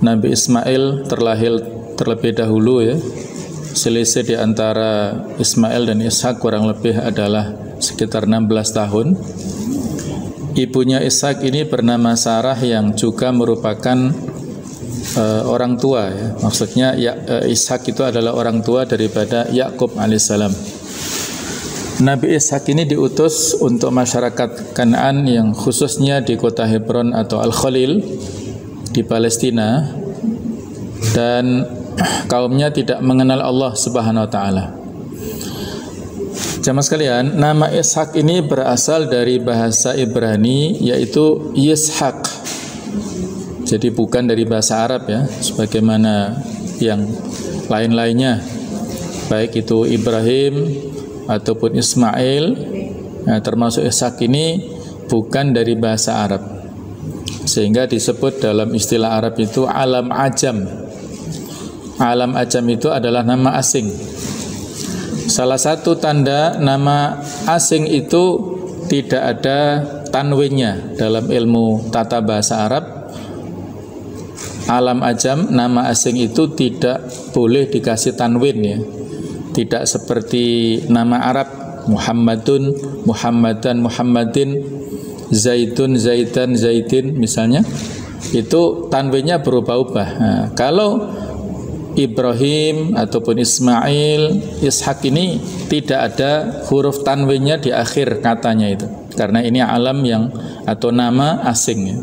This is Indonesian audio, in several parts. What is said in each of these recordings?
Nabi Ismail terlebih dahulu ya. Selisih di antara Ismail dan Ishak kurang lebih adalah sekitar 16 tahun. Ibunya Ishak ini bernama Sarah yang juga merupakan orang tua ya. Maksudnya Ishak itu adalah orang tua daripada Yakub alaihissalam. Nabi Ishak ini diutus untuk masyarakat Kanaan yang khususnya di kota Hebron atau Al-Khalil di Palestina, dan kaumnya tidak mengenal Allah Subhanahu wa taala. Jamaah sekalian, nama Ishak ini berasal dari bahasa Ibrani yaitu Yishak. Jadi bukan dari bahasa Arab ya, sebagaimana yang lain-lainnya, baik itu Ibrahim ataupun Ismail, termasuk Ishak ini bukan dari bahasa Arab, sehingga disebut dalam istilah Arab itu alam ajam. Alam ajam itu adalah nama asing. Salah satu tanda nama asing itu tidak ada tanwinnya dalam ilmu tata bahasa Arab. Alam ajam, nama asing itu tidak boleh dikasih tanwin ya. Tidak seperti nama Arab, Muhammadun, Muhammadan, Muhammadin, Zaidun, Zaidan, Zaidin misalnya. Itu tanwinnya berubah-ubah. Nah, kalau Ibrahim ataupun Ismail, Ishak ini tidak ada huruf tanwinnya di akhir katanya itu, karena ini alam yang atau nama asing ya.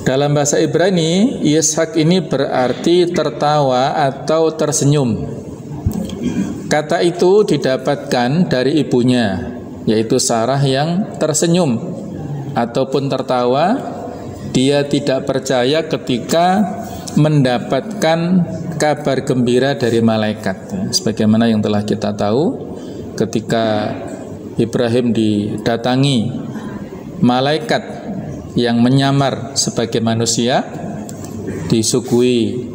Dalam bahasa Ibrani, Ishak ini berarti tertawa atau tersenyum. Kata itu didapatkan dari ibunya, yaitu Sarah yang tersenyum ataupun tertawa. Dia tidak percaya ketika mendapatkan kabar gembira dari malaikat. Sebagaimana yang telah kita tahu, ketika Ibrahim didatangi malaikat yang menyamar sebagai manusia, disuguhi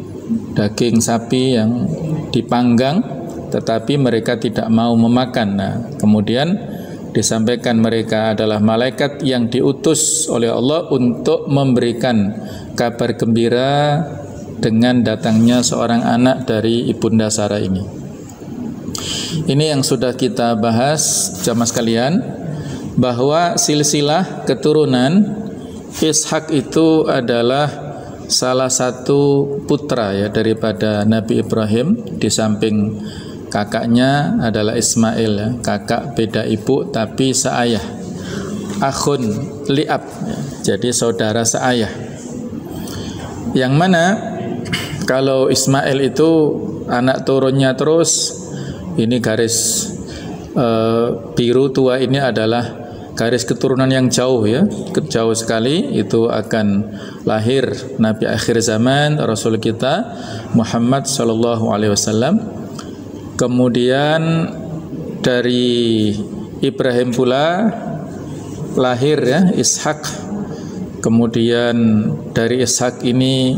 daging sapi yang dipanggang, tetapi mereka tidak mau memakan. Nah, kemudian disampaikan mereka adalah malaikat yang diutus oleh Allah untuk memberikan kabar gembira dengan datangnya seorang anak dari ibunda Sarah ini. Ini yang sudah kita bahas jamaah sekalian, bahwa silsilah keturunan Ishak itu adalah salah satu putra ya daripada Nabi Ibrahim, di samping kakaknya adalah Ismail ya, kakak beda ibu tapi seayah, akhun li'ab ya, jadi saudara seayah. Yang mana kalau Ismail itu anak turunnya terus, ini garis biru tua ini adalah garis keturunan yang jauh ya, jauh sekali. Itu akan lahir Nabi akhir zaman, Rasul kita Muhammad sallallahu alaihi wasallam. Kemudian dari Ibrahim pula lahir ya Ishak. Kemudian dari Ishak ini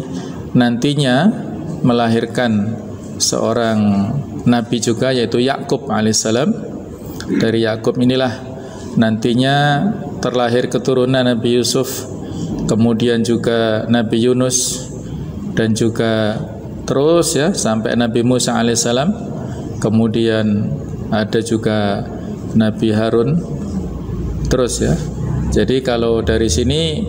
nantinya melahirkan seorang nabi juga, yaitu Yakub alaihissalam. Dari Yakub inilah nantinya terlahir keturunan Nabi Yusuf, kemudian juga Nabi Yunus, dan juga terus ya sampai Nabi Musa alaihissalam. Kemudian ada juga Nabi Harun, terus ya. Jadi kalau dari sini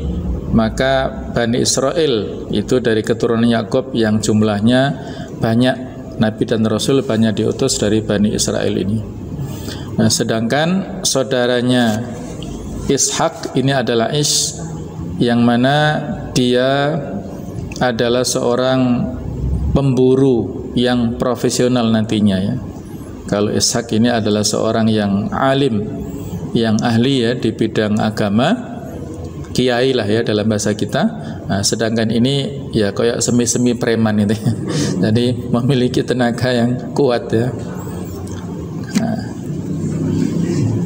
maka Bani Israel itu dari keturunan Yakub yang jumlahnya banyak, Nabi dan Rasul banyak diutus dari Bani Israel ini. Nah, sedangkan saudaranya Ishak ini adalah Ish, yang mana dia adalah seorang pemburu yang profesional nantinya ya. Kalau Ishak ini adalah seorang yang alim, yang ahli ya di bidang agama, kiai lah ya dalam bahasa kita. Nah, sedangkan ini ya kayak semi-semi preman itu. Jadi memiliki tenaga yang kuat ya. Nah,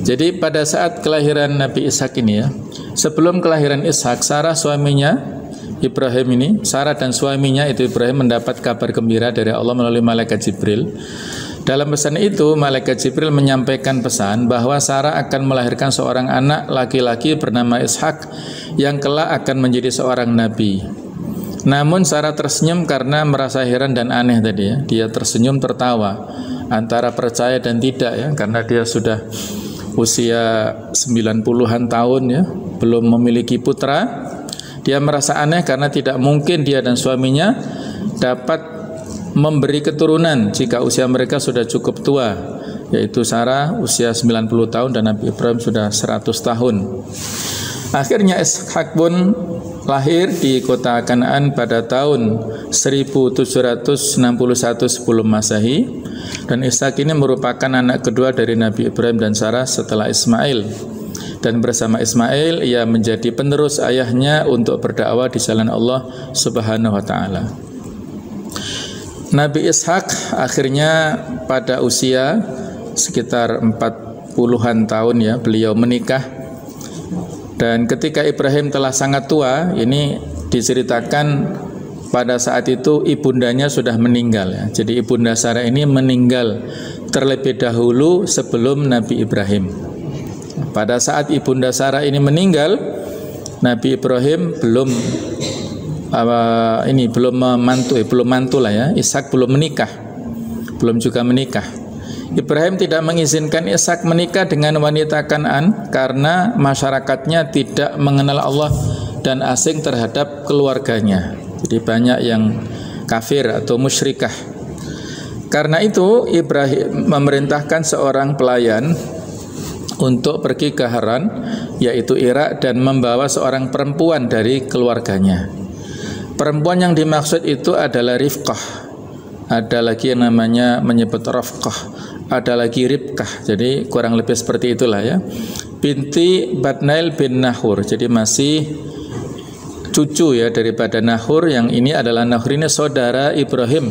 jadi pada saat kelahiran Nabi Ishak ini ya, sebelum kelahiran Ishak, Sarah suaminya Ibrahim ini, Sarah dan suaminya itu Ibrahim mendapat kabar gembira dari Allah melalui malaikat Jibril. Dalam pesan itu, malaikat Jibril menyampaikan pesan bahwa Sarah akan melahirkan seorang anak laki-laki bernama Ishak yang kelak akan menjadi seorang nabi. Namun Sarah tersenyum karena merasa heran dan aneh tadi ya. Dia tersenyum tertawa antara percaya dan tidak ya, karena dia sudah usia 90-an tahun ya, belum memiliki putra. Dia merasa aneh karena tidak mungkin dia dan suaminya dapat memberi keturunan jika usia mereka sudah cukup tua, yaitu Sarah usia 90 tahun dan Nabi Ibrahim sudah 100 tahun. Akhirnya Ishak pun lahir di kota Kanaan pada tahun 1761 sebelum Masehi, dan Ishak ini merupakan anak kedua dari Nabi Ibrahim dan Sarah setelah Ismail. Dan bersama Ismail ia menjadi penerus ayahnya untuk berdakwah di jalan Allah Subhanahu wa taala. Nabi Ishak akhirnya pada usia sekitar 40-an tahun ya, beliau menikah. Dan ketika Ibrahim telah sangat tua, ini diceritakan pada saat itu ibundanya sudah meninggal ya. Jadi ibunda Sarah ini meninggal terlebih dahulu sebelum Nabi Ibrahim. Pada saat ibunda Sarah ini meninggal, Nabi Ibrahim belum mantu lah ya. Ishak belum menikah, belum juga menikah. Ibrahim tidak mengizinkan Ishak menikah dengan wanita Kanaan karena masyarakatnya tidak mengenal Allah dan asing terhadap keluarganya. Jadi banyak yang kafir atau musyrikah. Karena itu Ibrahim memerintahkan seorang pelayan untuk pergi ke Haran, yaitu Irak, dan membawa seorang perempuan dari keluarganya. Perempuan yang dimaksud itu adalah Rifqah. Ada lagi yang namanya menyebut Rafqah, ada lagi Ribkah. Jadi kurang lebih seperti itulah ya. Binti Badnail bin Nahur. Jadi masih cucu ya daripada Nahur, yang ini adalah Nahur ini saudara Ibrahim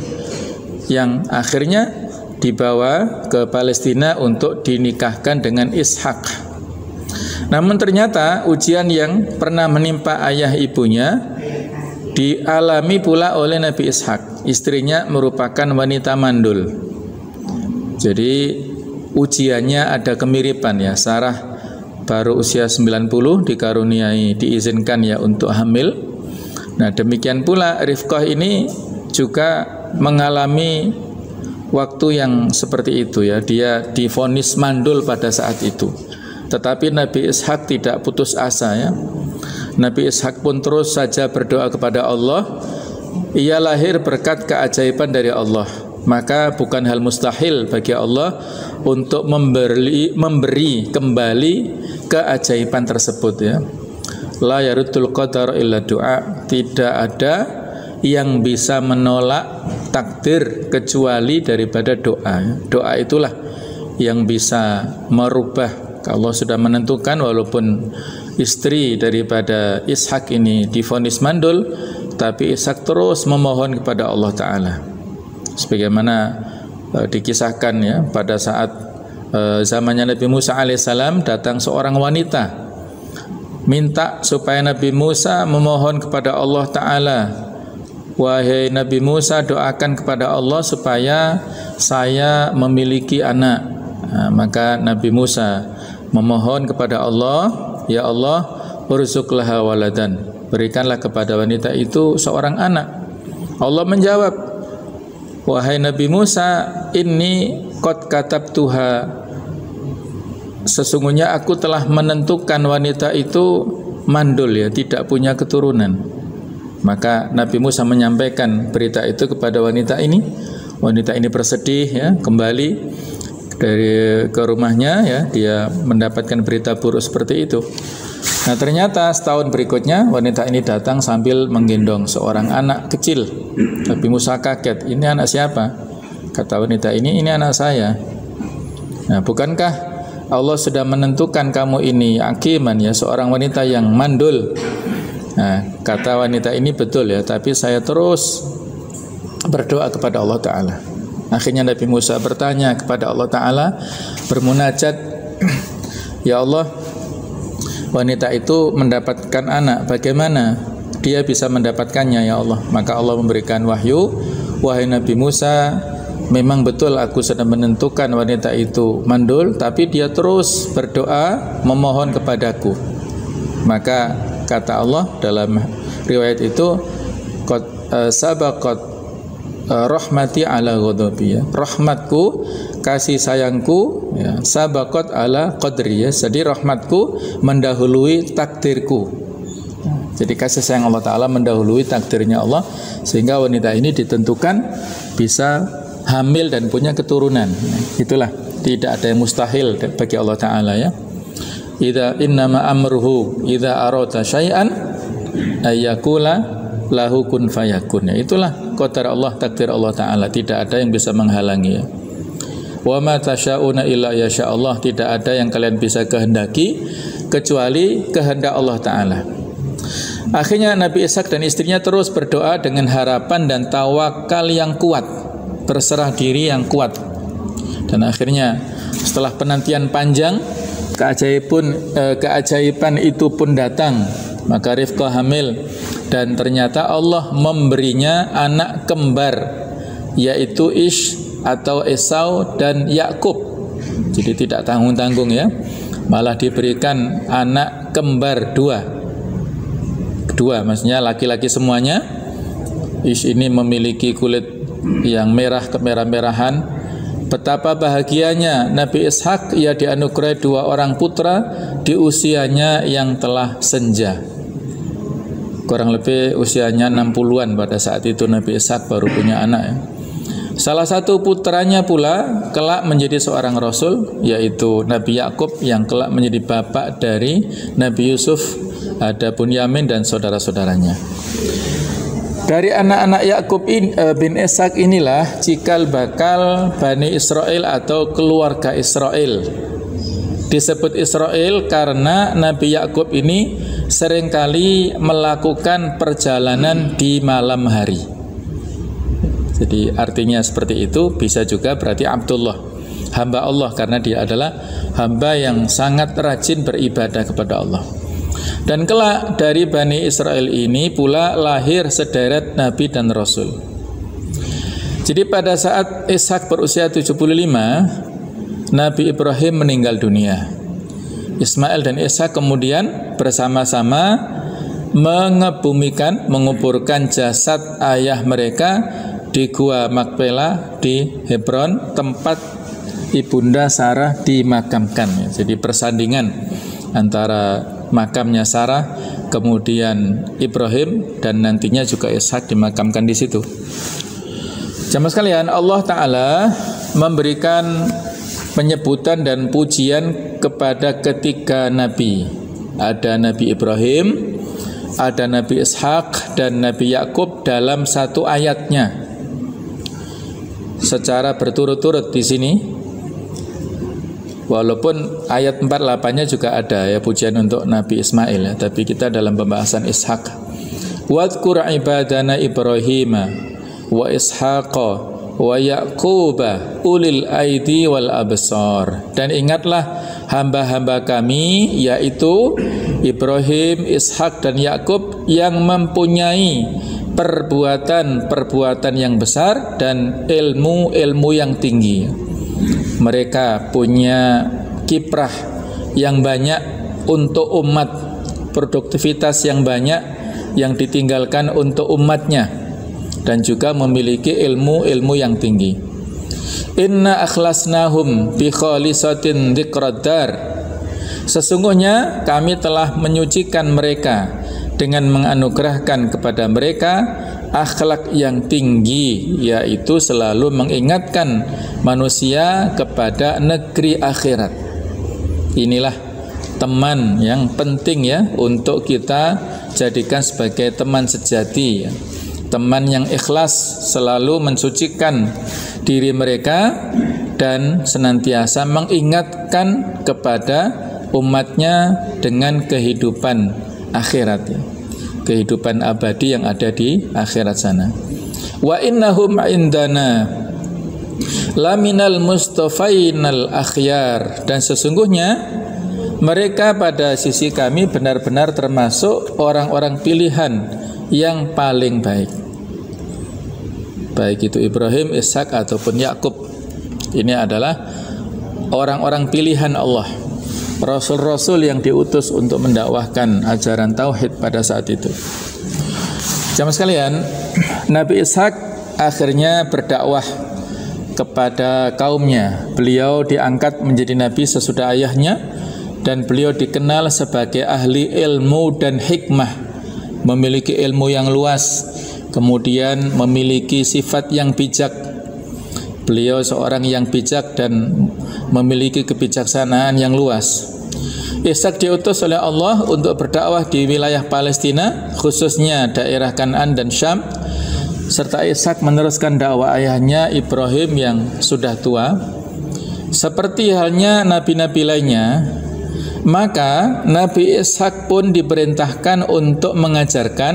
yang akhirnya dibawa ke Palestina untuk dinikahkan dengan Ishak. Namun ternyata ujian yang pernah menimpa ayah ibunya dialami pula oleh Nabi Ishak. Istrinya merupakan wanita mandul. Jadi ujiannya ada kemiripan ya. Sarah baru usia 90 dikaruniai, diizinkan ya untuk hamil. Nah demikian pula Rifqah ini juga mengalami waktu yang seperti itu ya. Dia divonis mandul pada saat itu. Tetapi Nabi Ishak tidak putus asa ya. Nabi Ishak pun terus saja berdoa kepada Allah. Ia lahir berkat keajaiban dari Allah. Maka bukan hal mustahil bagi Allah untuk memberi kembali keajaiban tersebut ya. La yaruddul qadar illa du'a. Tidak ada yang bisa menolak takdir kecuali daripada doa. Doa itulah yang bisa merubah. Allah sudah menentukan, walaupun istri daripada Ishak ini divonis mandul, tapi Ishak terus memohon kepada Allah Ta'ala. Sebagaimana dikisahkan ya, pada saat zamannya Nabi Musa alaihissalam datang seorang wanita minta supaya Nabi Musa memohon kepada Allah Ta'ala. Wahai Nabi Musa, doakan kepada Allah supaya saya memiliki anak. Nah, maka Nabi Musa memohon kepada Allah, ya Allah, urzuqlaha waladan, berikanlah kepada wanita itu seorang anak. Allah menjawab, wahai Nabi Musa, inni qad katabtuha, sesungguhnya aku telah menentukan wanita itu mandul ya, tidak punya keturunan. Maka Nabi Musa menyampaikan berita itu kepada wanita ini. Wanita ini bersedih ya, kembali ke rumahnya ya, dia mendapatkan berita buruk seperti itu. Nah ternyata setahun berikutnya wanita ini datang sambil menggendong seorang anak kecil. Nabi Musa kaget, ini anak siapa? Kata wanita ini anak saya. Nah bukankah Allah sudah menentukan kamu ini akiman ya, seorang wanita yang mandul? Nah, kata wanita ini betul ya, tapi saya terus berdoa kepada Allah Ta'ala. Akhirnya Nabi Musa bertanya kepada Allah Ta'ala, bermunajat, ya Allah, wanita itu mendapatkan anak, bagaimana dia bisa mendapatkannya ya Allah? Maka Allah memberikan wahyu, wahai Nabi Musa, memang betul aku sudah menentukan wanita itu mandul, tapi dia terus berdoa memohon kepadaku. Maka kata Allah dalam riwayat itu, qad sabaqat rahmati ala ghadabi, ya. Rahmatku, kasih sayangku, ya, sabaqat ala qadri, ya. Jadi rahmatku mendahului takdirku. Jadi kasih sayang Allah Ta'ala mendahului takdirnya Allah, sehingga wanita ini ditentukan bisa hamil dan punya keturunan. Itulah, tidak ada yang mustahil bagi Allah Ta'ala, ya. Idza innama amruhu idza arada syai'an ayyakula lahu kun fayakun. Itulah qadar Allah, takdir Allah Ta'ala, tidak ada yang bisa menghalangi, ya. Wa ma tasyauna illa yasha Allah, tidak ada yang kalian bisa kehendaki kecuali kehendak Allah Ta'ala. Akhirnya Nabi Ishak dan istrinya terus berdoa dengan harapan dan tawakal yang kuat, berserah diri yang kuat. Dan akhirnya setelah penantian panjang, keajaiban itu pun datang. Maka Rifqah hamil, dan ternyata Allah memberinya anak kembar, yaitu Ish atau Esau dan Yakub. Jadi tidak tanggung-tanggung, ya. Malah diberikan anak kembar dua, maksudnya laki-laki semuanya. Ish ini memiliki kulit yang merah kemerah-merahan. Betapa bahagianya Nabi Ishak, ia dianugerahi 2 orang putra di usianya yang telah senja. Kurang lebih usianya 60-an pada saat itu Nabi Ishak baru punya anak, ya. Salah satu putranya pula kelak menjadi seorang rasul, yaitu Nabi Yakub, yang kelak menjadi bapak dari Nabi Yusuf, ada Bunyamin dan saudara-saudaranya. Dari anak-anak Yakub bin Ishak inilah cikal bakal Bani Israel atau keluarga Israel. Disebut Israel karena Nabi Yakub ini seringkali melakukan perjalanan di malam hari. Jadi artinya seperti itu. Bisa juga berarti Abdullah, hamba Allah, karena dia adalah hamba yang sangat rajin beribadah kepada Allah. Dan kelak dari Bani Israel ini pula lahir sederet Nabi dan Rasul. Jadi pada saat Ishak berusia 75, Nabi Ibrahim meninggal dunia. Ismail dan Ishak kemudian bersama-sama menguburkan jasad ayah mereka di Gua Makpelah di Hebron, tempat ibunda Sarah dimakamkan. Jadi persandingan antara makamnya Sarah, kemudian Ibrahim, dan nantinya juga Ishak dimakamkan di situ. Jamaah sekalian, Allah Ta'ala memberikan penyebutan dan pujian kepada ketiga Nabi. Ada Nabi Ibrahim, ada Nabi Ishak, dan Nabi Yakub dalam satu ayatnya secara berturut-turut di sini. Walaupun ayat 48-nya juga ada, ya, pujian untuk Nabi Ismail, ya, tapi kita dalam pembahasan Ishak. Wadhkur ibadana Ibrahim wa Ishaqa wa Yaquba ulil aidi wal absar. Dan ingatlah hamba-hamba kami, yaitu Ibrahim, Ishak, dan Yakub, yang mempunyai perbuatan yang besar dan ilmu yang tinggi. Mereka punya kiprah yang banyak untuk umat, produktivitas yang banyak yang ditinggalkan untuk umatnya, dan juga memiliki ilmu yang tinggi. Inna akhlasnahum bi khalisatin dzikraddar. Sesungguhnya kami telah menyucikan mereka dengan menganugerahkan kepada mereka akhlak yang tinggi, yaitu selalu mengingatkan manusia kepada negeri akhirat. Inilah teman yang penting, ya, untuk kita jadikan sebagai teman sejati, ya. Teman yang ikhlas, selalu mensucikan diri mereka dan senantiasa mengingatkan kepada umatnya dengan kehidupan akhirat, ya. Kehidupan abadi yang ada di akhirat sana. Wa innahum indana laminal mustafainal akhyar. Dan sesungguhnya mereka pada sisi kami benar-benar termasuk orang-orang pilihan yang paling baik. Baik itu Ibrahim, Ishak ataupun Yakub, ini adalah orang-orang pilihan Allah, rasul-rasul yang diutus untuk mendakwahkan ajaran tauhid pada saat itu. Jamaah sekalian, Nabi Ishak akhirnya berdakwah kepada kaumnya. Beliau diangkat menjadi nabi sesudah ayahnya, dan beliau dikenal sebagai ahli ilmu dan hikmah, memiliki ilmu yang luas, kemudian memiliki sifat yang bijak. Beliau seorang yang bijak dan memiliki kebijaksanaan yang luas. Ishak diutus oleh Allah untuk berdakwah di wilayah Palestina, khususnya daerah Kanaan dan Syam, serta Ishak meneruskan dakwah ayahnya Ibrahim yang sudah tua. Seperti halnya nabi-nabi lainnya, maka Nabi Ishak pun diperintahkan untuk mengajarkan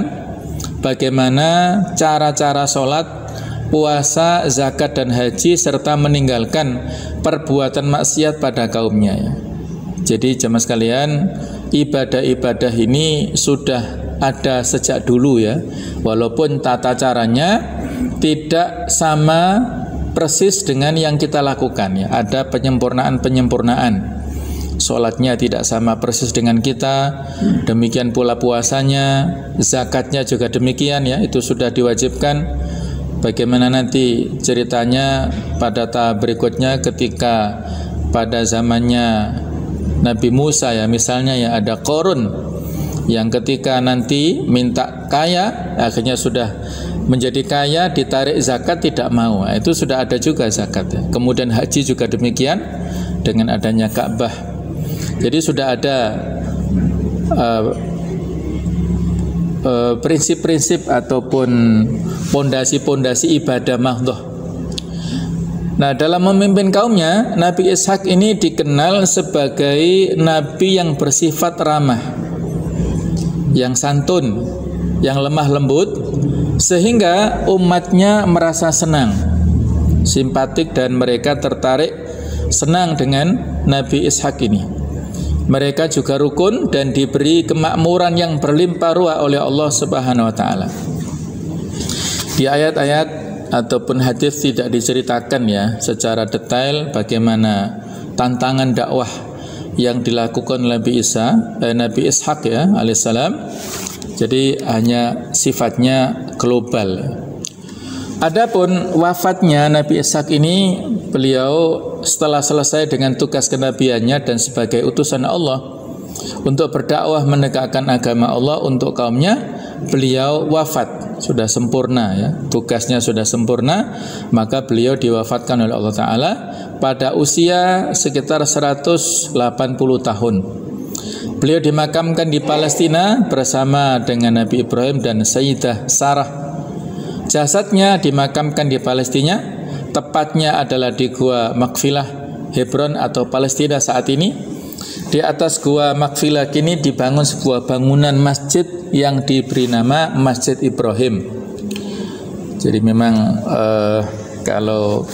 bagaimana cara-cara sholat, puasa, zakat dan haji, serta meninggalkan perbuatan maksiat pada kaumnya. Jadi jemaah sekalian, ibadah-ibadah ini sudah ada sejak dulu ya, walaupun tata caranya tidak sama persis dengan yang kita lakukan ya. Ada penyempurnaan. Sholatnya tidak sama persis dengan kita, demikian pula puasanya, zakatnya juga demikian ya, itu sudah diwajibkan. Bagaimana nanti ceritanya pada tahap berikutnya ketika pada zamannya Nabi Musa ya, misalnya ya, ada Qarun yang ketika nanti minta kaya, akhirnya sudah menjadi kaya, ditarik zakat tidak mau. Nah, itu sudah ada juga zakat ya. Kemudian haji juga demikian dengan adanya Ka'bah. Jadi sudah ada prinsip-prinsip ataupun pondasi-pondasi ibadah mahdhah. Nah, dalam memimpin kaumnya, Nabi Ishak ini dikenal sebagai nabi yang bersifat ramah, yang santun, yang lemah lembut, sehingga umatnya merasa senang, simpatik, dan mereka tertarik senang dengan Nabi Ishak ini. Mereka juga rukun dan diberi kemakmuran yang berlimpah ruah oleh Allah Subhanahu wa taala. Di ayat-ayat ataupun hadis tidak diceritakan ya secara detail bagaimana tantangan dakwah yang dilakukan Nabi Ishak ya alaihissalam. Jadi hanya sifatnya global. Adapun wafatnya Nabi Ishak ini, beliau setelah selesai dengan tugas kenabiannya dan sebagai utusan Allah untuk berdakwah menegakkan agama Allah untuk kaumnya, beliau wafat, sudah sempurna ya, tugasnya sudah sempurna, maka beliau diwafatkan oleh Allah Ta'ala pada usia sekitar 180 tahun. Beliau dimakamkan di Palestina bersama dengan Nabi Ibrahim dan Sayyidah Sarah. Jasadnya dimakamkan di Palestina, tepatnya adalah di Gua Makfilah, Hebron atau Palestina saat ini. Di atas Gua Makfilah kini dibangun sebuah bangunan masjid yang diberi nama Masjid Ibrahim. Jadi memang kalau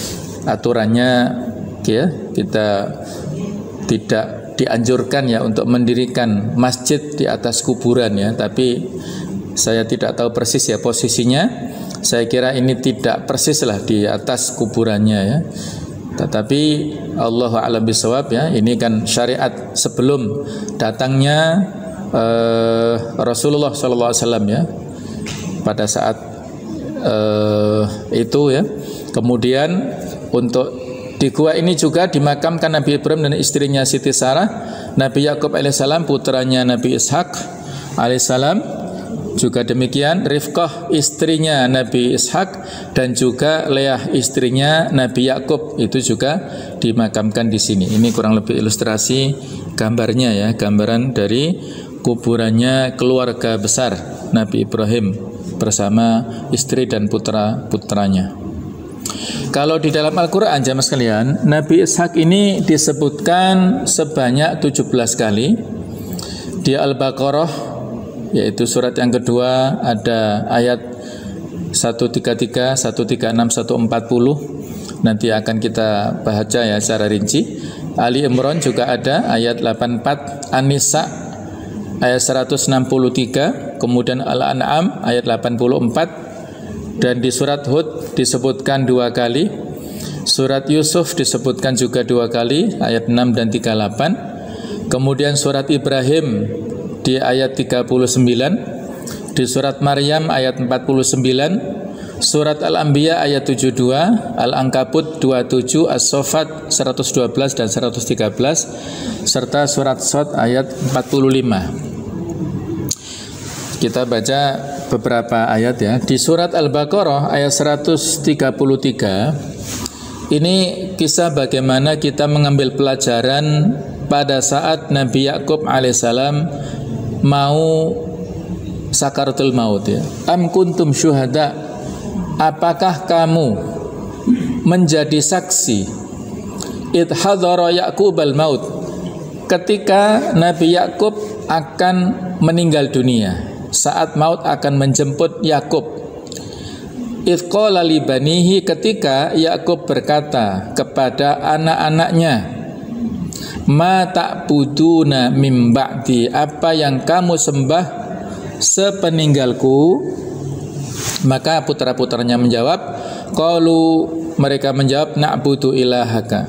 aturannya ya, kita tidak dianjurkan ya untuk mendirikan masjid di atas kuburan ya, tapi saya tidak tahu persis ya posisinya. Saya kira ini tidak persis lah di atas kuburannya ya. Tetapi Allahu a'lam bishawab ya, ini kan syariat sebelum datangnya Rasulullah sallallahu alaihi wasallam ya. Pada saat itu ya. Kemudian untuk di gua ini juga dimakamkan Nabi Ibrahim dan istrinya Siti Sarah, Nabi Yakub alaihissalam putranya Nabi Ishak alaihissalam, juga demikian Rifqah istrinya Nabi Ishak, dan juga Leah istrinya Nabi Yakub itu juga dimakamkan di sini. Ini kurang lebih ilustrasi gambarnya ya, gambaran dari kuburannya keluarga besar Nabi Ibrahim bersama istri dan putra-putranya. Kalau di dalam Al-Quran jamaah sekalian, Nabi Ishak ini disebutkan sebanyak 17 kali. Di Al-Baqarah, yaitu surat yang kedua, ada ayat 133, 136, 140. Nanti akan kita baca ya secara rinci. Ali Imran juga ada ayat 84, An-Nisa ayat 163, kemudian Al-An'am ayat 84. Dan di surat Hud disebutkan 2 kali. Surat Yusuf disebutkan juga 2 kali, ayat 6 dan 38. Kemudian surat Ibrahim di ayat 39. Di surat Maryam ayat 49. Surat Al-Anbiya ayat 72, Al-Ankabut 27, As-Saffat 112 dan 113, serta surat Shad ayat 45. Kita baca beberapa ayat ya. Di surat Al-Baqarah ayat 133, ini kisah bagaimana kita mengambil pelajaran pada saat Nabi Yakub alaihissalam mau sakaratul maut ya. Am kuntum syuhada, apakah kamu menjadi saksi id hadara Yaqubal maut, ketika Nabi Yakub akan meninggal dunia, saat maut akan menjemput Yakub. Id qala li banihi, ketika Yakub berkata kepada anak-anaknya, ma ta'buduna mim ba'di, apa yang kamu sembah sepeninggalku. Maka putra-putranya menjawab, qalu, mereka menjawab, na'budu ilahaka,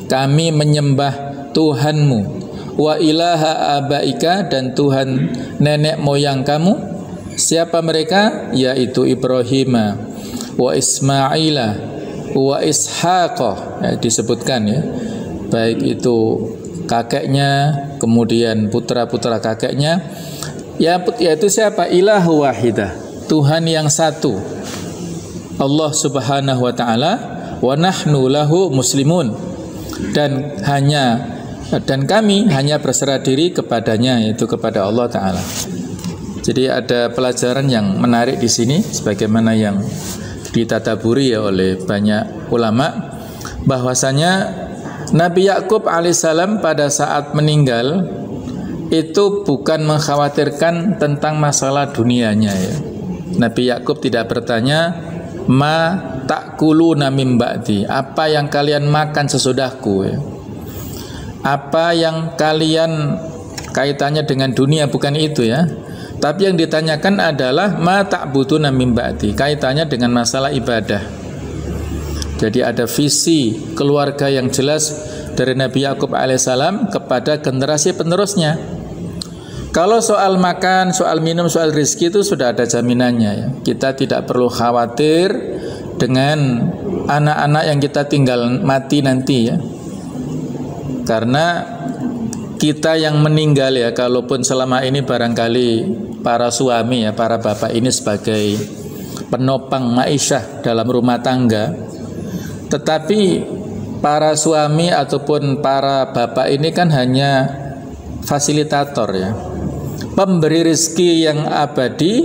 kami menyembah Tuhanmu, wa ilaha abaika, dan Tuhan nenek moyang kamu. Siapa mereka? Yaitu Ibrahim, wa Ismaila, wa Ishaqa, ya, disebutkan ya, baik itu kakeknya, kemudian putra-putra kakeknya, yaitu siapa? Ilahu wahidah, Tuhan yang satu, Allah subhanahu wa ta'ala, wa nahnu lahu muslimun, dan kami hanya berserah diri kepadanya, yaitu kepada Allah ta'ala. Jadi ada pelajaran yang menarik di sini, sebagaimana yang ditadaburi ya oleh banyak ulama, bahwasanya Nabi Yakub alaihissalam pada saat meninggal itu bukan mengkhawatirkan tentang masalah dunianya ya. Nabi Yakub tidak bertanya, ma ta'kuluna mim ba'di, apa yang kalian makan sesudahku ya. Apa yang kalian kaitannya dengan dunia, bukan itu ya. Tapi yang ditanyakan adalah ma ta'buduna mim ba'di, kaitannya dengan masalah ibadah. Jadi ada visi keluarga yang jelas dari Nabi Yakub alaihissalam kepada generasi penerusnya. Kalau soal makan, soal minum, soal rezeki itu sudah ada jaminannya ya. Kita tidak perlu khawatir dengan anak-anak yang kita tinggal mati nanti ya. Karena kita yang meninggal ya, kalaupun selama ini barangkali para suami ya, para bapak ini sebagai penopang ma'isyah dalam rumah tangga, tetapi para suami ataupun para bapak ini kan hanya fasilitator ya, pemberi rezeki yang abadi,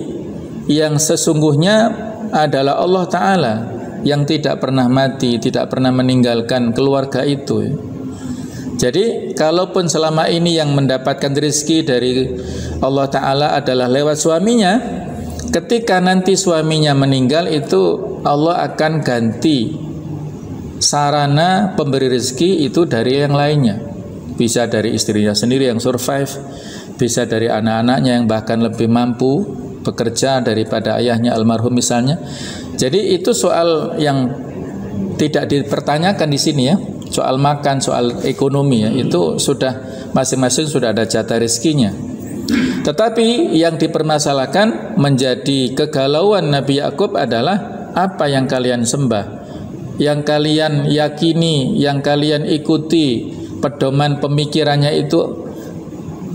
yang sesungguhnya adalah Allah Ta'ala, yang tidak pernah mati, tidak pernah meninggalkan keluarga itu ya. Jadi kalaupun selama ini yang mendapatkan rezeki dari Allah Ta'ala adalah lewat suaminya, ketika nanti suaminya meninggal itu Allah akan ganti sarana pemberi rezeki itu dari yang lainnya. Bisa dari istrinya sendiri yang survive, bisa dari anak-anaknya yang bahkan lebih mampu bekerja daripada ayahnya almarhum misalnya. Jadi itu soal yang tidak dipertanyakan di sini ya. Soal makan, soal ekonomi ya, itu sudah masing-masing sudah ada jatah rezekinya. Tetapi yang dipermasalahkan menjadi kegalauan Nabi Yakub adalah apa yang kalian sembah, yang kalian yakini, yang kalian ikuti, pedoman pemikirannya itu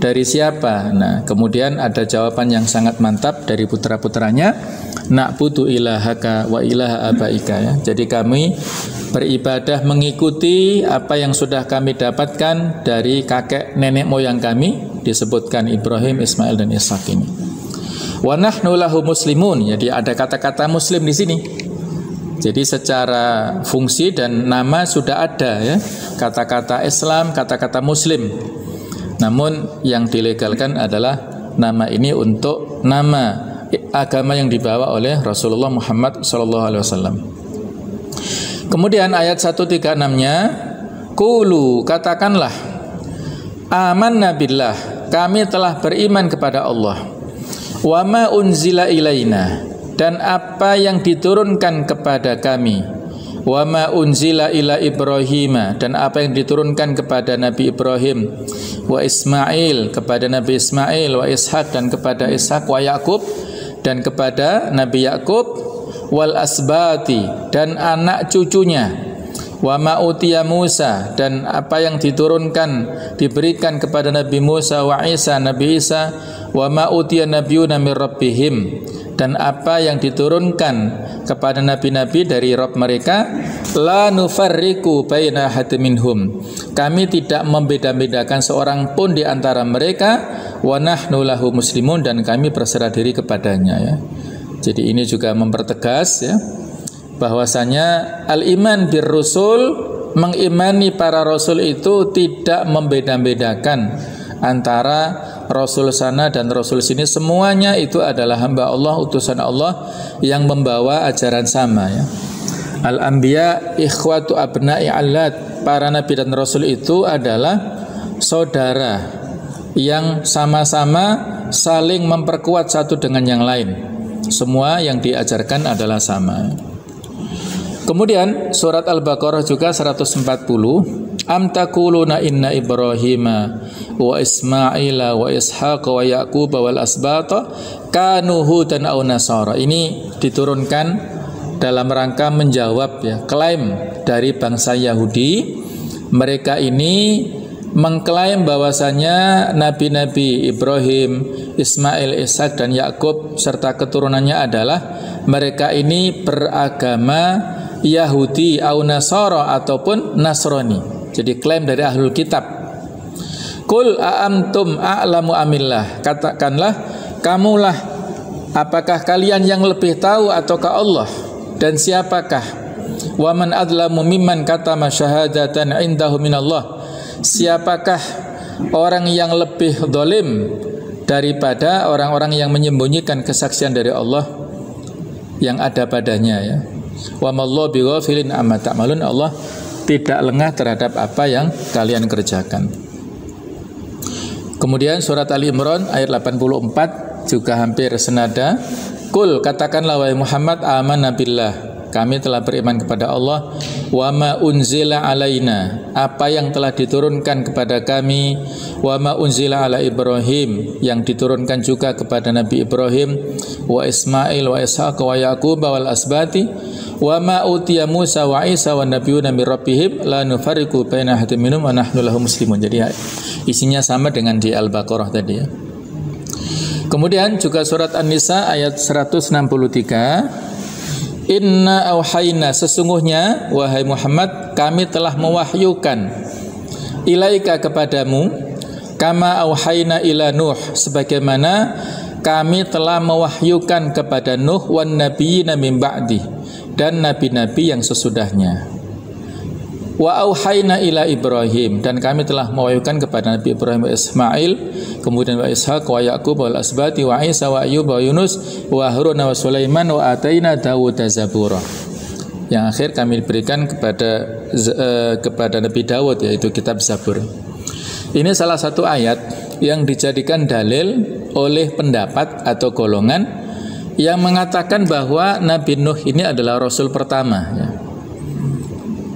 dari siapa? Nah, kemudian ada jawaban yang sangat mantap dari putra-putranya, na'budu ilahaka wa ilaha abaika ya. Jadi kami beribadah mengikuti apa yang sudah kami dapatkan dari kakek nenek moyang kami, disebutkan Ibrahim, Ismail dan Ishak ini. Wa nahnu lahu muslimun. Jadi ada kata-kata muslim di sini. Jadi secara fungsi dan nama sudah ada ya, kata-kata Islam, kata-kata muslim. Namun yang dilegalkan adalah nama ini untuk nama agama yang dibawa oleh Rasulullah Muhammad SAW. Kemudian ayat 136-nya, qulu, katakanlah, amanna billah, kami telah beriman kepada Allah, wa ma unzila ilaina, dan apa yang diturunkan kepada kami, wa ma unzila ila Ibrahim, dan apa yang diturunkan kepada Nabi Ibrahim, wa Ismail, kepada Nabi Ismail, wa Ishak, dan kepada Ishak, wa Yakub, dan kepada Nabi Yakub, wal asbati, dan anak cucunya, wa ma utiya Musa, dan apa yang diturunkan diberikan kepada Nabi Musa wa Isa, Nabi Isa, wa ma utiya nabiyuna min rabbihim, dan apa yang diturunkan kepada nabi-nabi dari Rabb mereka, la nufarriqu baina ahadin minhum, kami tidak membeda-bedakan seorang pun di antara mereka, wa nahnu lahu muslimun, dan kami berserah diri kepadanya, ya. Jadi ini juga mempertegas, ya, bahwasanya al-iman bir rusul, mengimani para rasul itu tidak membeda-bedakan antara rasul sana dan rasul sini. Semuanya itu adalah hamba Allah, utusan Allah yang membawa ajaran sama, ya. Al-anbiya ikhwatu abna'i allat, para nabi dan rasul itu adalah saudara yang sama-sama saling memperkuat satu dengan yang lain. Semua yang diajarkan adalah sama. Kemudian surat Al-Baqarah juga 140, am taquluna inna Ibrahima wa Ismaila wa Ishaq wa Yaqub wal asbata kanu hudan aw nasara. Ini diturunkan dalam rangka menjawab, ya, klaim dari bangsa Yahudi. Mereka ini mengklaim bahwasanya nabi-nabi Ibrahim, Ismail, Ishak dan Yakub serta keturunannya adalah mereka ini beragama Yahudi au Nasara ataupun Nasrani. Jadi klaim dari ahlul kitab. Qul a'amtum a'lamu amillah, katakanlah kamulah, apakah kalian yang lebih tahu ataukah Allah, dan siapakah wa man adlamu mimman katama syahadatan indahu minallah, siapakah orang yang lebih zalim daripada orang-orang yang menyembunyikan kesaksian dari Allah yang ada padanya, ya. Wa mallahu bighafilin amma ta'malun, Allah tidak lengah terhadap apa yang kalian kerjakan. Kemudian surat Ali Imran ayat 84 juga hampir senada. Qul, katakanlah wahai Muhammad, amanna billah, kami telah beriman kepada Allah, wa ma unzila alaina, apa yang telah diturunkan kepada kami, wa ma unzila ala Ibrahim, yang diturunkan juga kepada Nabi Ibrahim, wa Ismail wa Ishaq wa Yaqub wal asbati, wa ma utiya Musa wa Isa wa nabiyuna min rabbihim la nufarriqu baina ahadin minhum wa nahnu lahu muslimun. Jadi isinya sama dengan di Al-Baqarah tadi, ya. Kemudian juga surat An-Nisa ayat 163, inna auhayna, sesungguhnya wahai Muhammad kami telah mewahyukan, ilaika kepadamu, kama auhayna ila Nuh, sebagaimana kami telah mewahyukan kepada Nuh wan nabiyina min ba'di, dan nabi-nabi yang sesudahnya. Wa auhayna ila Ibrahim, dan kami telah mewahyukan kepada Nabi Ibrahim wa Ismail, kemudian wa Ishaq wa Yaqub wal asbati wa Isa wa Ayyub wa Yunus wa Harun wa Sulaiman wa ataina Dawud zabura. Yang akhir kami berikan kepada Nabi Dawud, yaitu kitab Zabur. Ini salah satu ayat yang dijadikan dalil oleh pendapat atau golongan yang mengatakan bahwa Nabi Nuh ini adalah rasul pertama, ya.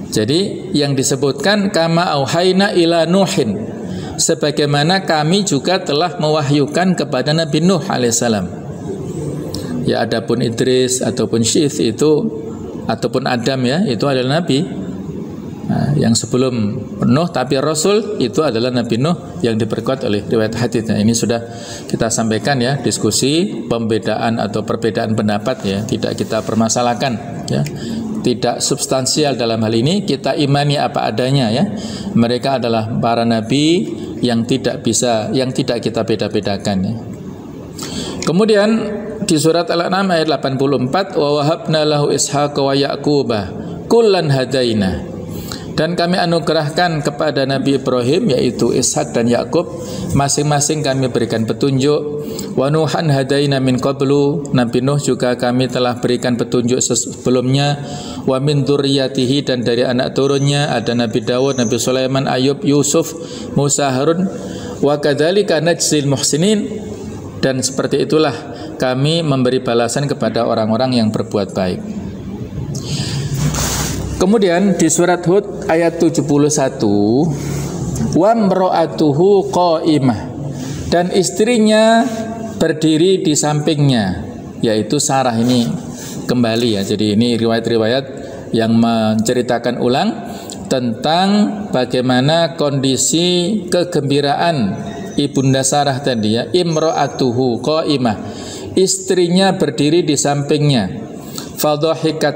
Jadi yang disebutkan kama auhayna ila Nuhin, sebagaimana kami juga telah mewahyukan kepada Nabi Nuh alaihissalam. Ya, adapun Idris ataupun Syith itu ataupun Adam, ya, itu adalah nabi. Nah, yang sebelum Nuh tapi rasul itu adalah Nabi Nuh yang diperkuat oleh riwayat hadits. Nah, ini sudah kita sampaikan, ya, diskusi pembedaan atau perbedaan pendapat, ya, tidak kita permasalahkan, ya. Tidak substansial dalam hal ini, kita imani apa adanya, ya. Mereka adalah para nabi yang tidak kita beda-bedakan, ya. Kemudian di surat Al-An'am ayat 84, wa wahabna lahu Ishaq wa Yaquba kullan hadaina, dan kami anugerahkan kepada Nabi Ibrahim, yaitu Ishak dan Yakub, masing-masing kami berikan petunjuk. Wa Nuhan hadaina min qablu, Nabi Nuh juga kami telah berikan petunjuk sebelumnya. Wa min dzurriyyatihi, dan dari anak turunnya ada Nabi Dawud, Nabi Sulaiman, Ayub, Yusuf, Musa, Harun. Wa kadzalika najzil muhsinin, dan seperti itulah kami memberi balasan kepada orang-orang yang berbuat baik. Kemudian di surat Hud ayat 71, wa mra'atuhu qa'imah, dan istrinya berdiri di sampingnya, yaitu Sarah ini kembali ya. Jadi ini riwayat-riwayat yang menceritakan ulang tentang bagaimana kondisi kegembiraan Ibunda Sarah tadi ya, imra'atuhu qaimah, istrinya berdiri di sampingnya, fadhahikat,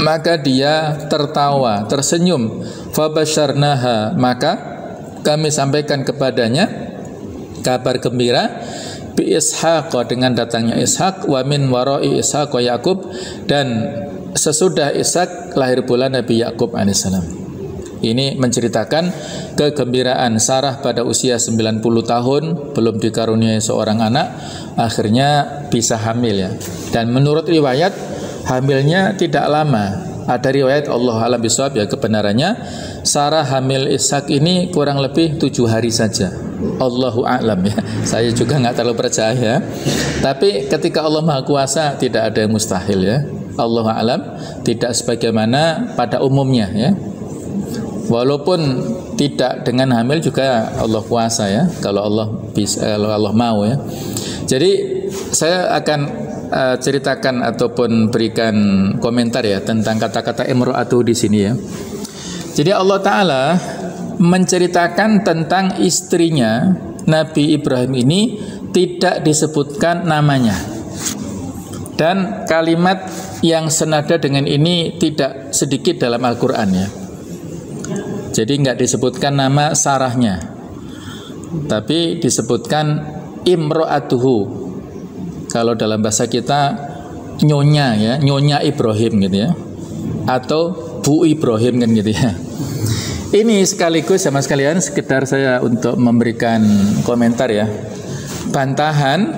maka dia tertawa, tersenyum, fabasyarnaha, maka kami sampaikan kepadanya kabar gembira, bi Ishaq, dengan datangnya Ishaq, wa min warai Ishaq wa Yakub, dan sesudah Ishaq lahir pula Nabi Yakub alaihissalam. Ini menceritakan kegembiraan Sarah pada usia 90 tahun, belum dikaruniai seorang anak, akhirnya bisa hamil ya. Dan menurut riwayat hamilnya tidak lama. Ada riwayat, Allah a'lam bishawab ya kebenarannya, Sarah hamil Ishak ini kurang lebih 7 hari saja. Allahu a'lam ya. Saya juga nggak terlalu percaya. Tapi ketika Allah Maha Kuasa tidak ada yang mustahil ya. Allahu a'lam, tidak sebagaimana pada umumnya ya. Walaupun tidak dengan hamil juga Allah kuasa ya, kalau Allah bisa, kalau Allah mau ya. Jadi saya akan ceritakan ataupun berikan komentar ya tentang kata-kata imra'atu di sini ya. Jadi Allah Ta'ala menceritakan tentang istrinya Nabi Ibrahim ini tidak disebutkan namanya, dan kalimat yang senada dengan ini tidak sedikit dalam Al-Quran ya. Jadi nggak disebutkan nama Sarahnya, tapi disebutkan imro'atuhu. Kalau dalam bahasa kita nyonya ya, nyonya Ibrahim gitu ya, atau Bu Ibrahim kan gitu ya. Ini sekaligus sama sekalian sekedar saya untuk memberikan komentar ya, bantahan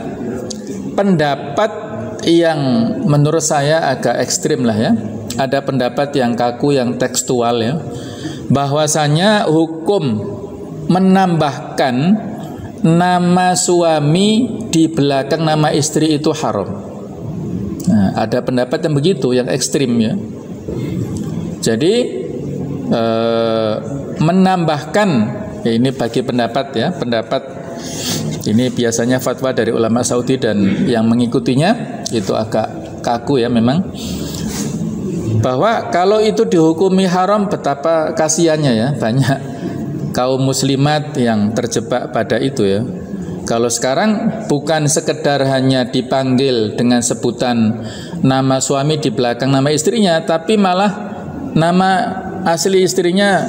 pendapat yang menurut saya agak ekstrim lah ya. Ada pendapat yang kaku, yang tekstual ya, bahwasanya hukum menambahkan nama suami di belakang nama istri itu haram. Nah, ada pendapat yang begitu, yang ekstrim ya. Jadi menambahkan ya, ini bagi pendapat ya, pendapat ini biasanya fatwa dari ulama Saudi dan yang mengikutinya itu agak kaku ya memang, bahwa kalau itu dihukumi haram betapa kasihannya ya, banyak kaum muslimat yang terjebak pada itu ya. Kalau sekarang bukan sekedar hanya dipanggil dengan sebutan nama suami di belakang nama istrinya, tapi malah nama asli istrinya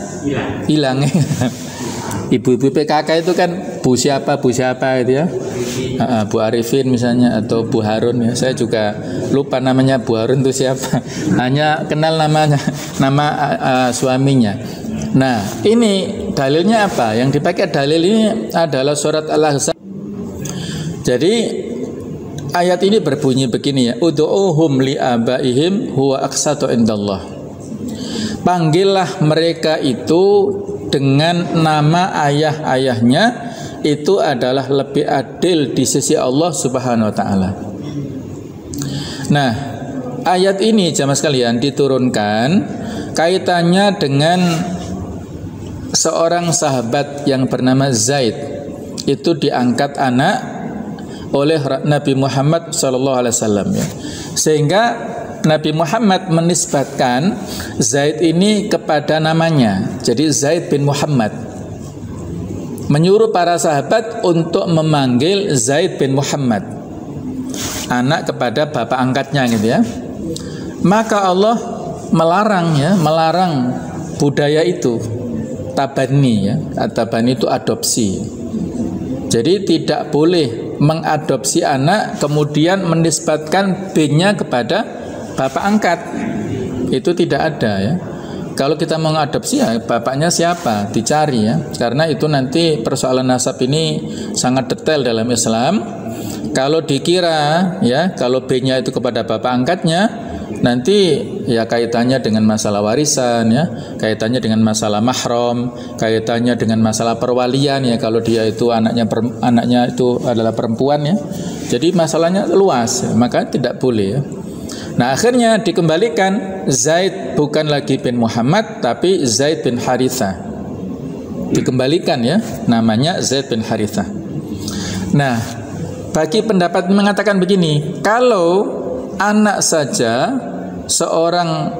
hilang. Ibu-ibu PKK itu kan Bu siapa itu ya, Bu Arifin misalnya, atau Bu Harun ya. Saya juga lupa namanya Bu Harun itu siapa, hanya kenal namanya, nama suaminya. Nah ini dalilnya apa? Yang dipakai dalil ini adalah surat Al-Ahzab. Jadi ayat ini berbunyi begini ya, ud'uhum li'abaihim huwa aqsatu indallah. Panggillah mereka itu dengan nama ayah-ayahnya, itu adalah lebih adil di sisi Allah Subhanahu wa taala. Nah, ayat ini jamaah sekalian diturunkan kaitannya dengan seorang sahabat yang bernama Zaid. Itu diangkat anak oleh Nabi Muhammad SAW ya. Sehingga Nabi Muhammad menisbatkan Zaid ini kepada namanya. Jadi Zaid bin Muhammad, menyuruh para sahabat untuk memanggil Zaid bin Muhammad, anak kepada bapak angkatnya gitu ya. Maka Allah melarang ya, melarang budaya itu, tabani ya. Tabani itu adopsi. Jadi tidak boleh mengadopsi anak kemudian menisbatkan B-nya kepada bapak angkat. Itu tidak ada ya. Kalau kita mau mengadopsi ya bapaknya siapa, dicari ya. Karena itu nanti persoalan nasab ini sangat detail dalam Islam. Kalau dikira ya, kalau B-nya itu kepada bapak angkatnya, nanti ya kaitannya dengan masalah warisan ya, kaitannya dengan masalah mahram, kaitannya dengan masalah perwalian ya, kalau dia itu anaknya itu adalah perempuan ya. Jadi masalahnya luas ya, maka tidak boleh ya. Nah akhirnya dikembalikan, Zaid bukan lagi bin Muhammad tapi Zaid bin Harithah. Dikembalikan ya, namanya Zaid bin Harithah. Nah bagi pendapat mengatakan begini, kalau anak saja, seorang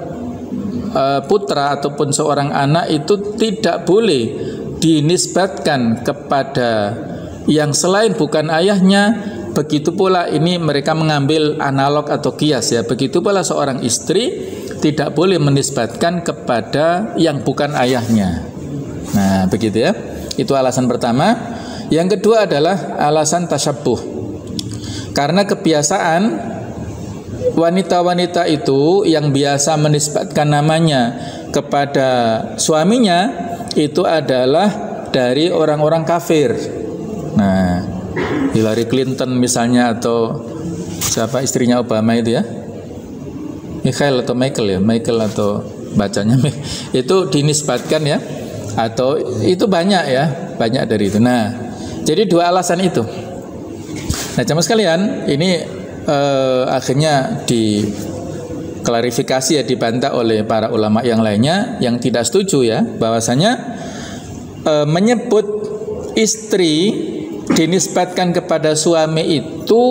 putra ataupun seorang anak itu tidak boleh dinisbatkan kepada yang selain bukan ayahnya. Begitu pula ini mereka mengambil analog atau kias ya. Begitu pula seorang istri tidak boleh menisbatkan kepada yang bukan ayahnya. Nah, begitu ya. Itu alasan pertama. Yang kedua adalah alasan tasyabbuh. Karena kebiasaan wanita-wanita itu yang biasa menisbatkan namanya kepada suaminya itu adalah dari orang-orang kafir. Nah, Hillary Clinton misalnya, atau siapa istrinya Obama itu ya, Michael atau bacanya itu dinisbatkan ya, atau itu banyak ya, banyak dari itu. Nah, jadi dua alasan itu. Nah, jamaah sekalian, ini akhirnya diklarifikasi ya, dibantah oleh para ulama yang lainnya yang tidak setuju ya, bahwasanya menyebut istri dinisbatkan kepada suami itu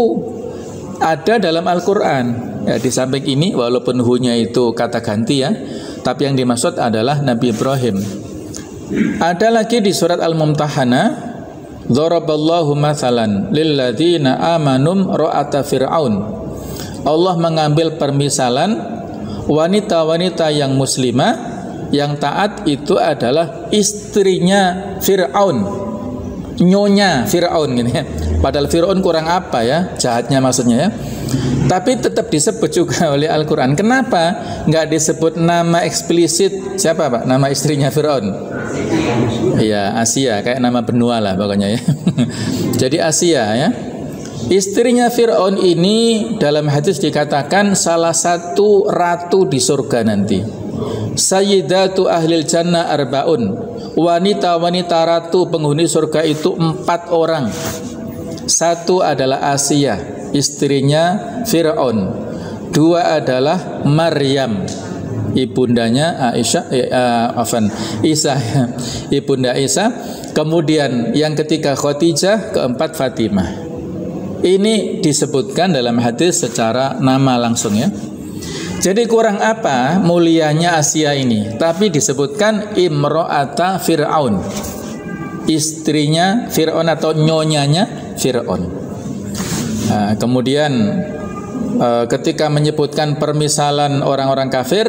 ada dalam Al-Quran ya. Di samping ini walaupun hunya itu kata ganti ya, tapi yang dimaksud adalah Nabi Ibrahim. Ada lagi di surat Al-Mumtahanah, Dharaballahu mathalan lilladzina amanum ra'ata fir'aun. Allah mengambil permisalan wanita-wanita yang muslimah yang taat itu adalah istrinya Fir'aun, nyonya Fir'aun gini ya. Padahal Fir'aun kurang apa ya, jahatnya maksudnya ya. Tapi tetap disebut juga oleh Al-Quran. Kenapa nggak disebut nama eksplisit siapa Pak? Nama istrinya Fir'aun? Iya, Asia, kayak nama benua lah pokoknya ya. Jadi Asia ya. Istrinya Fir'aun ini dalam hadis dikatakan salah satu ratu di surga nanti. Sayyidatu ahlil jannah arbaun. Wanita-wanita ratu penghuni surga itu 4 orang. Satu adalah Asia, istrinya Fir'aun. 2 adalah Maryam, ibundanya Isa, ibunda Isa. Kemudian yang ketiga Khadijah, keempat Fatimah. Ini disebutkan dalam hadis secara nama langsung ya. Jadi kurang apa mulianya Asia ini, tapi disebutkan imro'ata Fir'aun, istrinya Fir'aun atau nyonyanya Fir'aun. Nah, kemudian ketika menyebutkan permisalan orang-orang kafir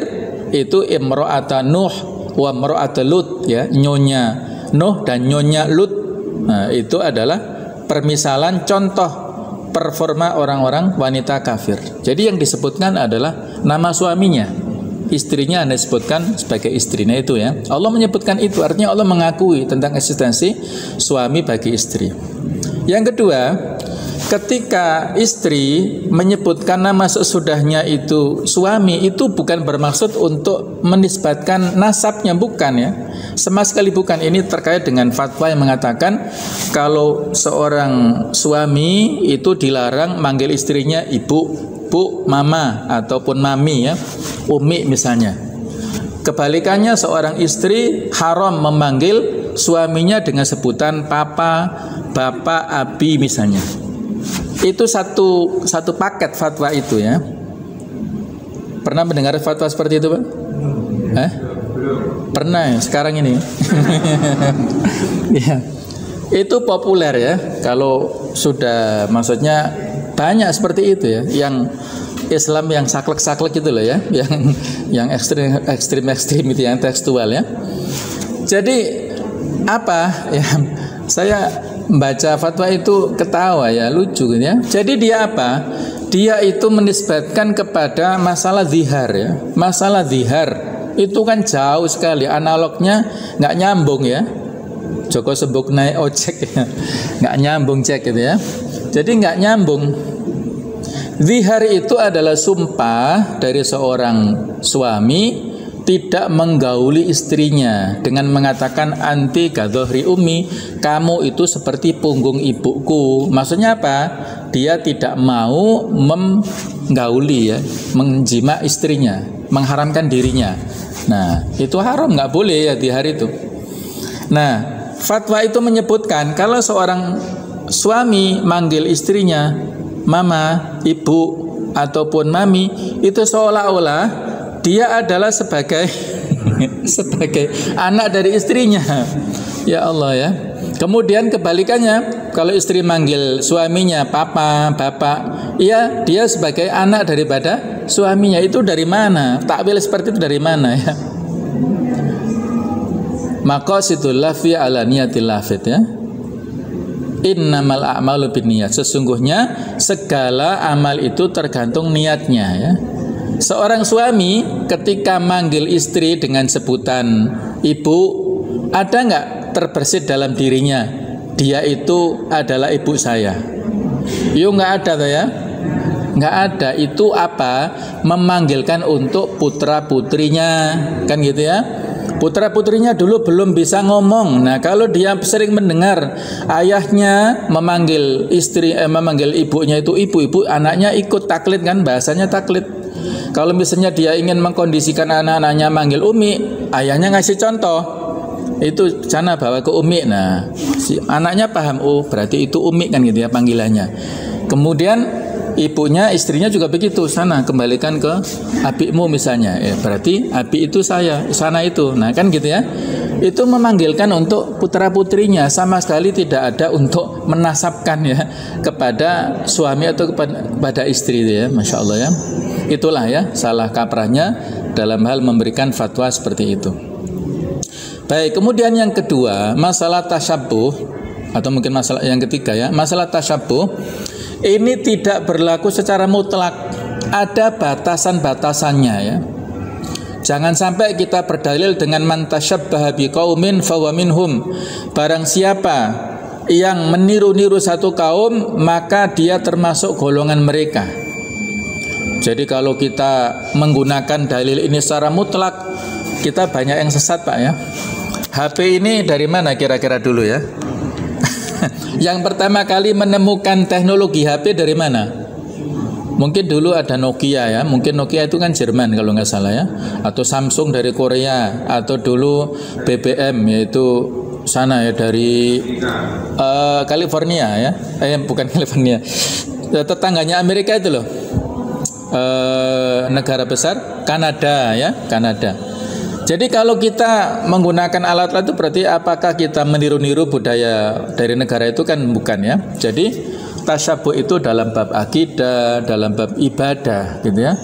itu imro'ata Nuh wa imro'ata Lut ya, nyonya Nuh dan nyonya Lut. Nah, itu adalah permisalan contoh performa orang-orang wanita kafir. Jadi yang disebutkan adalah nama suaminya, istrinya Anda sebutkan sebagai istrinya itu ya. Allah menyebutkan itu, artinya Allah mengakui tentang eksistensi suami bagi istri. Yang kedua, ketika istri menyebutkan nama sesudahnya itu suami, itu bukan bermaksud untuk menisbatkan nasabnya, bukan ya. Sama sekali bukan. Ini terkait dengan fatwa yang mengatakan kalau seorang suami itu dilarang manggil istrinya ibu, bu, mama ataupun mami ya, umi misalnya. Kebalikannya seorang istri haram memanggil suaminya dengan sebutan papa, bapak, abi misalnya. Itu satu paket fatwa itu ya. Pernah mendengar fatwa seperti itu Pak? Pernah ya, sekarang ini. Ya. Itu populer ya. Kalau sudah maksudnya banyak seperti itu ya, yang Islam yang saklek-saklek gitu loh ya, yang ekstrim itu, yang tekstual ya. Jadi apa ya? Saya membaca fatwa itu ketawa ya, lucu gitu ya. Jadi dia apa? Dia itu menisbatkan kepada masalah zihar ya. Masalah zihar itu kan jauh sekali, analognya nggak nyambung ya. Joko Sembuk naik ojek ya, nggak nyambung cek gitu ya. Jadi nggak nyambung. Zihar itu adalah sumpah dari seorang suami tidak menggauli istrinya dengan mengatakan anti kadzohri umi, kamu itu seperti punggung ibuku. Maksudnya apa? Dia tidak mau menggauli ya, menjima istrinya, mengharamkan dirinya. Nah, itu haram, nggak boleh ya di hari itu. Nah, fatwa itu menyebutkan kalau seorang suami manggil istrinya mama, ibu, ataupun mami, itu seolah-olah dia adalah sebagai sebagai anak dari istrinya. Ya Allah ya. Kemudian kebalikannya, kalau istri manggil suaminya papa, bapak, iya dia sebagai anak daripada suaminya. Itu dari mana? Takwil seperti itu dari mana ya? Maqasidul lafzi ala niyatil lafid ya. Innamal a'malu binniyat. Sesungguhnya segala amal itu tergantung niatnya ya. Seorang suami ketika manggil istri dengan sebutan ibu, ada enggak terbersit dalam dirinya dia itu adalah ibu saya? Yuk enggak ada tuh ya. Enggak ada. Itu apa? Memanggilkan untuk putra-putrinya. Kan gitu ya. Putra-putrinya dulu belum bisa ngomong. Nah, kalau dia sering mendengar ayahnya memanggil memanggil ibunya itu ibu, anaknya ikut taklid kan, bahasanya taklid. Kalau misalnya dia ingin mengkondisikan anak-anaknya manggil umi, ayahnya ngasih contoh. Itu sana bawa ke umi. Nah, si anaknya paham, oh berarti itu umi kan gitu ya panggilannya. Kemudian ibunya, istrinya juga begitu. Sana kembalikan ke abimu misalnya. Berarti abi itu saya, sana itu. Nah kan gitu ya. Itu memanggilkan untuk putra-putrinya, sama sekali tidak ada untuk menasabkan ya kepada suami atau kepada istri itu ya. Masya Allah ya. Itulah ya salah kaprahnya dalam hal memberikan fatwa seperti itu. Baik, kemudian yang kedua, masalah tasyabbuh, atau mungkin masalah yang ketiga ya, masalah tasyabbuh. Ini tidak berlaku secara mutlak, ada batasan-batasannya ya. Jangan sampai kita berdalil dengan man tasyabbaha biqaumin fahuwa minhum. Barang siapa yang meniru-niru satu kaum, maka dia termasuk golongan mereka. Jadi kalau kita menggunakan dalil ini secara mutlak, kita banyak yang sesat Pak ya. HP ini dari mana kira-kira dulu ya? Yang pertama kali menemukan teknologi HP dari mana? Mungkin dulu ada Nokia ya. Mungkin Nokia itu kan Jerman kalau nggak salah ya. Atau Samsung dari Korea. Atau dulu BBM yaitu sana ya dari California ya. Bukan California. Tetangganya Amerika itu loh. Negara besar Kanada ya. Kanada. Jadi kalau kita menggunakan alat-alat itu berarti apakah kita meniru-niru budaya dari negara itu? Kan bukan ya. Jadi tasyabbuh itu dalam bab akidah, dalam bab ibadah gitu ya.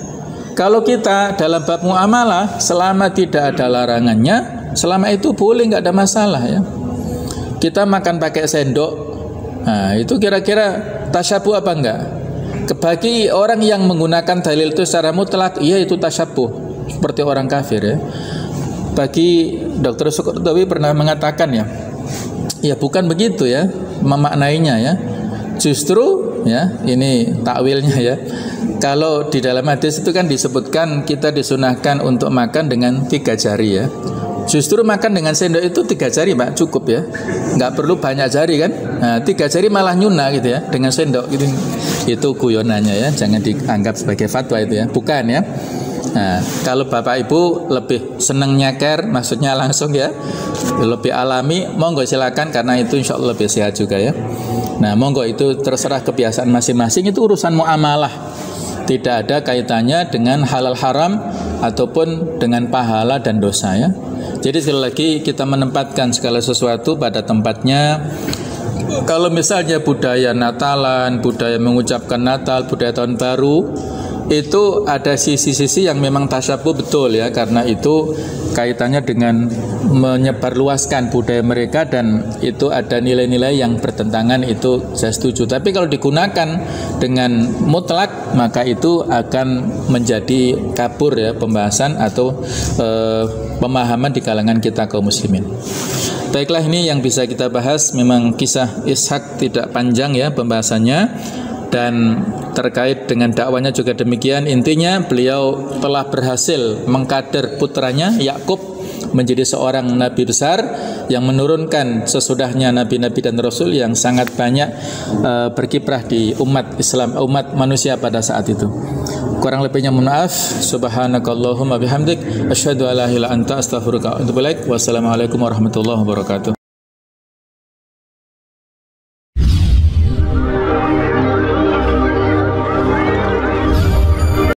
Kalau kita dalam bab muamalah, selama tidak ada larangannya, selama itu boleh, nggak ada masalah ya. Kita makan pakai sendok, nah itu kira-kira tasyabbuh apa enggak? Bagi orang yang menggunakan dalil itu secara mutlak, iya itu tasyabbuh, seperti orang kafir ya. Bagi Dr. Sukurtawi pernah mengatakan ya bukan begitu ya memaknainya ya. Justru ya ini takwilnya ya. Kalau di dalam hadis itu kan disebutkan kita disunahkan untuk makan dengan 3 jari ya. Justru makan dengan sendok itu 3 jari Pak, cukup ya. Nggak perlu banyak jari kan. Nah 3 jari malah nyuna gitu ya dengan sendok gitu. Itu guyonannya ya, jangan dianggap sebagai fatwa itu ya. Bukan ya. Nah, kalau Bapak Ibu lebih senang nyeker, maksudnya langsung ya, lebih alami, monggo silakan karena itu insya Allah lebih sehat juga ya. Nah, monggo itu terserah kebiasaan masing-masing, itu urusan muamalah. Tidak ada kaitannya dengan halal haram ataupun dengan pahala dan dosa ya. Jadi sekali lagi kita menempatkan segala sesuatu pada tempatnya. Kalau misalnya budaya Natalan, budaya mengucapkan Natal, budaya Tahun Baru, itu ada sisi-sisi yang memang tasyabbuh betul ya, karena itu kaitannya dengan menyebarluaskan budaya mereka dan itu ada nilai-nilai yang bertentangan, itu saya setuju. Tapi kalau digunakan dengan mutlak maka itu akan menjadi kabur ya pembahasan atau pemahaman di kalangan kita kaum muslimin. Baiklah, ini yang bisa kita bahas. Memang kisah Ishak tidak panjang ya pembahasannya, dan terkait dengan dakwanya juga demikian. Intinya beliau telah berhasil mengkader putranya Yakub menjadi seorang nabi besar yang menurunkan sesudahnya nabi-nabi dan rasul yang sangat banyak berkiprah di umat Islam, umat manusia pada saat itu. Kurang lebihnya mohon maaf. Subhanakallahumma bihamdik asyhadu an la ilaha illa anta astaghfiruka wa atubu ilaik. Wassalamualaikum warahmatullahi wabarakatuh.